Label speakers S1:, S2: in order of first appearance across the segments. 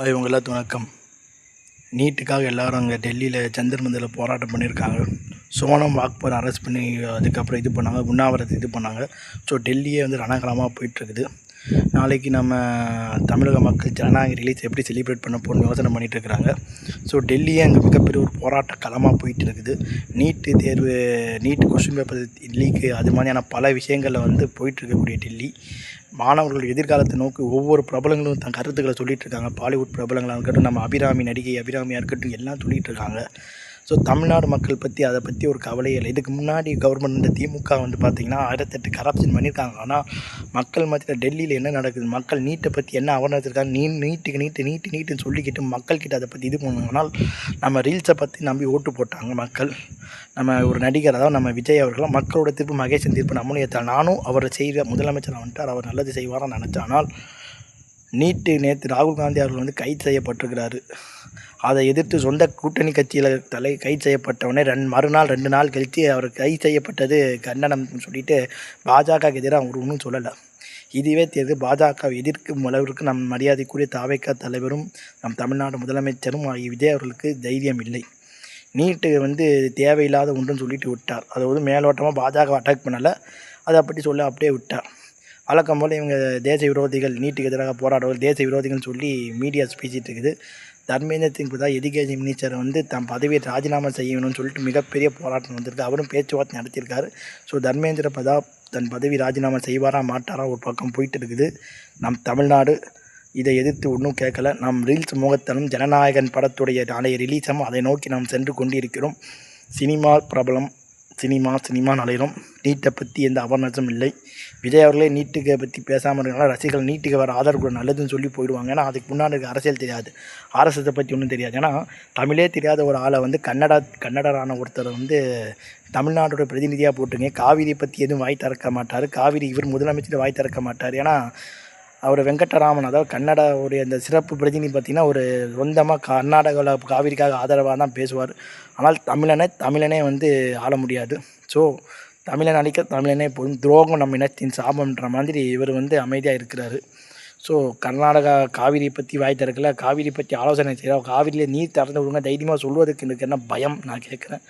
S1: இவங்க எல்லாத்துக்கும் வணக்கம். நீட்டுக்காக எல்லோரும் அங்கே டெல்லியில் ஜந்தர் மந்தரில் போராட்டம் பண்ணியிருக்காங்க. சோனம் வாக்பர் அரெஸ்ட் பண்ணி அதுக்கப்புறம் இது பண்ணாங்க, உண்ணாவிரதத்தை இது பண்ணாங்க. ஸோ டெல்லியே வந்து ரணகலமாக போயிட்டுருக்குது. நாளைக்கு நம்ம தமிழக மக்கள் ஜனநாயக ரிலீஸ் எப்படி செலிப்ரேட் பண்ண போகணும்னு யோசனை பண்ணிகிட்டு இருக்கிறாங்க. ஸோ டெல்லியே அங்கே மிகப்பெரிய ஒரு போராட்ட களமாக போயிட்டு இருக்குது. நீட்டு தேர்வு, நீட்டு கொஸ்டின் பேப்பர் லீக்கு, அது மாதிரியான பல விஷயங்களில் வந்து போயிட்டுருக்கக்கூடிய டெல்லி மாணவர்கள் எதிர்காலத்தை நோக்கி ஒவ்வொரு பிரபலங்களும் தன் கருத்துக்களை சொல்லிகிட்டு இருக்காங்க. பாலிவுட் பிரபலங்களாக இருக்கட்டும், நம்ம நடிகை அபிராமியாக இருக்கட்டும், எல்லாம் சொல்லிகிட்டு இருக்காங்க. ஸோ தமிழ்நாடு மக்கள் பற்றி அதை பற்றி ஒரு கவலையே இல்லை. இதுக்கு முன்னாடி கவர்மெண்ட் இந்த திமுக வந்து பார்த்திங்கன்னா 1008 கரப்ஷன் பண்ணியிருக்காங்க. ஆனால் மக்கள் மத்தியில் டெல்லியில் என்ன நடக்குது, மக்கள் நீட்டை பற்றி என்ன அவர்னஸ் இருக்காங்க, நீட்டுன்னு சொல்லிக்கிட்டு மக்கள்கிட்ட அதை பற்றி இது பண்ணுவாங்க. ஆனால் நம்ம ரீல்ஸை பற்றி நம்பி ஓட்டு போட்டாங்க மக்கள். நம்ம ஒரு நடிகர், அதாவது நம்ம விஜய் அவர்களும் மக்களோட தீர்ப்பு, மகேஷன் தீர்ப்பு நம்மளும் ஏற்றால். நானும் அவரை முதலமைச்சர் வந்துட்டார், அவர் நல்லது செய்வாரான்னு நினச்சேன். ஆனால் நீட்டு நேற்று ராகுல் காந்தி அவர்கள் வந்து கைது செய்யப்பட்டிருக்கிறாரு. அதை எதிர்த்து சொந்த கூட்டணி கட்சியில் கைது செய்யப்பட்டவனே மறுநாள் 2 நாள் கழித்து அவர் கைது செய்யப்பட்டது கண்டனம் சொல்லிட்டு பாஜகவுக்கு எதிராக அவர் ஒன்றும் சொல்லலை. இதுவே தேர்தல் பாஜக எதிர்க்கும் அளவிற்கு நம் மரியாதைக்குரிய தாவேகா தலைவரும் நம் தமிழ்நாடு முதலமைச்சரும் விஜய் அவர்களுக்கு தைரியம் இல்லை. நீட்டு வந்து தேவையில்லாத ஒன்றுன்னு சொல்லிட்டு விட்டார். அதாவது மேலோட்டமாக பாஜக அட்டாக் பண்ணலை, அதை பற்றி சொல்ல அப்படியே விட்டார். வழக்கம் போல் இவங்க தேச விரோதிகள், நீட்டுக்கு எதிராக போராடுவார்கள், தேச விரோதிகள்னு சொல்லி மீடியாஸ் பேசிகிட்டு இருக்குது. தர்மேந்திர சிங் பிரதான் எஜுகேஷன் மினிஸ்டர் வந்து தன் பதவியை ராஜினாமா செய்யணும்னு சொல்லிட்டு மிகப்பெரிய போராட்டம் வந்திருக்கு. அவரும் பேச்சுவார்த்தை நடத்தியிருக்காரு. ஸோ தர்மேந்திர பிரதான் தன் பதவி ராஜினாமா செய்வாரா மாட்டாரா ஒரு பக்கம் போயிட்டு இருக்குது. நம் தமிழ்நாடு இதை எதிர்த்து ஒன்றும் கேட்கல. நம் ரீல்ஸ் முகத்தனும் ஜனநாயகன் படத்துடைய நாளைய ரிலீஸும் அதை நோக்கி நாம் சென்று கொண்டிருக்கிறோம். சினிமா பிரபலம், சினிமா நலையிலும் நீட்டை பற்றி எந்த அவர்னஸும் இல்லை. விஜய் அவர்களே நீட்டுக்கு பற்றி பேசாமல் இருக்கனால ரசிகர்கள் நீட்டுக்கு வர ஆதரவு கூட நல்லதுன்னு சொல்லி போயிடுவாங்க. ஏன்னா அதுக்கு முன்னாடி அரசியல் தெரியாது, ஆர்எஸ்எஸை பற்றி ஒன்றும் தெரியாது. ஏன்னா தமிழே தெரியாத ஒரு ஆளை வந்து கன்னடரான ஒருத்தர் வந்து தமிழ்நாட்டோட பிரதிநிதியாக போட்டுங்க. காவிரி பற்றி எதுவும் வாய் திறக்க மாட்டார். காவிரி இவர் முதலமைச்சர் வாய் திறக்க மாட்டார். ஏன்னா அவர் வெங்கடராமன், அதாவது கன்னடாவுடைய அந்த சிறப்பு பிரதிநிதி பார்த்திங்கன்னா ஒரு சொந்தமாக கர்நாடகாவில் காவிரிக்காக ஆதரவாக தான் பேசுவார். ஆனால் தமிழனே வந்து ஆள முடியாது. ஸோ தமிழன் அழிக்க தமிழனே போதும், துரோகம் நம்ம இனத்தின் சாபம்ன்ற மாதிரி இவர் வந்து அமைதியாக இருக்கிறாரு. ஸோ கர்நாடகா காவிரி பற்றி வாய் திறக்கல, காவிரி பற்றி ஆலோசனை செய்கிறோம், காவிரியில் நீர் திறந்து விடுங்க தைரியமாக சொல்வதற்கு எனக்கு என்ன பயம் நான் கேட்குறேன்.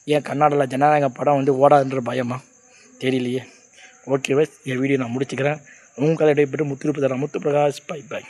S1: ஏன் கர்நாடகாவில் ஜனநாயக படம் வந்து ஓடாதுன்ற பயமா தெரியலையே. ஓகே பஸ், என் வீடியோ நான் முடிச்சுக்கிறேன். உங்களுடைய பேர் முத்து பிரகாஷ். பை.